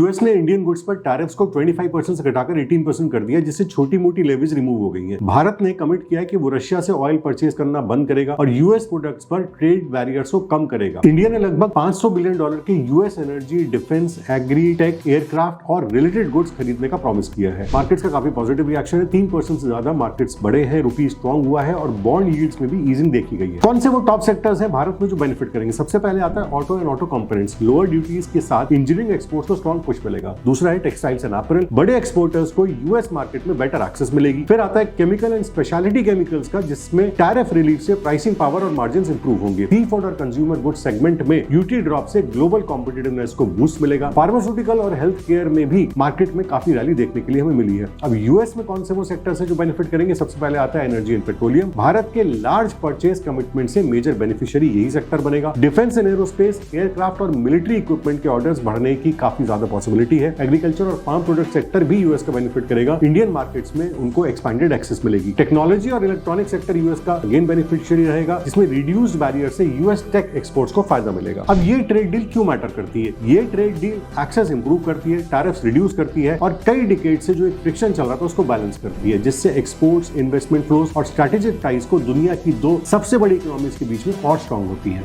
US ने Indian goods पर tariffs को 25% से घटाकर 18% कर दिया, जिससे छोटी मोटी लेवीज रिमूव हो गई है। भारत ने कमिट किया है कि वो रशिया से ऑयल परचेज करना बंद करेगा और यूएस प्रोडक्ट्स पर ट्रेड बैरियर्स को कम करेगा। इंडिया ने लगभग $500 बिलियन के US energy, defence, agri, tech, aircraft और रिलेटेड गुड्स खरीदने का प्रॉमिस किया है। मार्केट्स का काफी पॉजिटिव रिएक्शन है। 3% से ज्यादा मार्केट्स बढ़े हैं, रुपी स्ट्रॉन्ग हुआ है और बॉन्ड यील्ड्स में भी ईजिंग देखी गई है। कौन से वो टॉप सेक्टर्स हैं भारत में जो बेनिफिट करेंगे? सबसे पहले आता है auto and auto components. Lower duties के साथ इंजीनियरिंग एक्सपोर्ट्स को स्ट्रॉन्ग पुश मिलेगा। दूसरा है टेक्सटाइल्स एंड अपैरल। बड़े एक्सपोर्टर्स को यूएस मार्केट में बेटर एक्सेस मिलेगी। फिर आता है केमिकल एंड स्पेशलिटी केमिकल्स का, जिसमें टैरिफ रिलीफ से प्राइसिंग पावर और मार्जिन्स इंप्रूव होंगे। सी फूड और कंज्यूमर गुड्स सेगमेंट में ड्यूटी ड्रॉप से ग्लोबल कॉम्पिटिटिवनेस को बूस्ट मिलेगा। फार्मास्यूटिकल और हेल्थ केयर में भी मार्केट में काफी रैली देखने के लिए हमें मिली है। अब यूएस में कौन से वो सेक्टर्स है जो बेनिफिट करेंगे? सबसे पहले आता है एनर्जी एंड पेट्रोलियम। भारत के लार्ज परचेज कमिटमेंट से मेजर बेनिफिशियरी यही सेक्टर बनेगा। डिफेंस एंड एरोस्पेस, एयरक्राफ्ट और मिलिट्री इक्विपमेंट के ऑर्डर्स बढ़ने की काफी ज्यादा पॉसिबिलिटी है। एग्रीकल्चर और फार्म प्रोडक्ट सेक्टर भी यूएस का बेनिफिट करेगा। इंडियन मार्केट्स में उनको एक्सपेंडेड एक्सेस मिलेगी। टेक्नोलॉजी और इलेक्ट्रॉनिक सेक्टर यूएस का अगेन बेनिफिशियरी रहेगा, जिसमें रिड्यूस्ड बैरियर से यूएस टेक एक्सपोर्ट्स को फायदा मिलेगा। अब ये ट्रेड डील क्यों मैटर करती है? ये ट्रेड डील एक्सेस इंप्रूव करती है, टैरिफ्स रिड्यूस करती है और कई डिकेड से जो एक फ्रिक्शन चल रहा था उसको बैलेंस करती है, जिससे एक्सपोर्ट्स, इन्वेस्टमेंट फ्लोज और स्ट्रेटेजिक टाइज को दुनिया की दो सबसे बड़ी इकोनॉमीज के बीच में और स्ट्रॉन्ग होती है।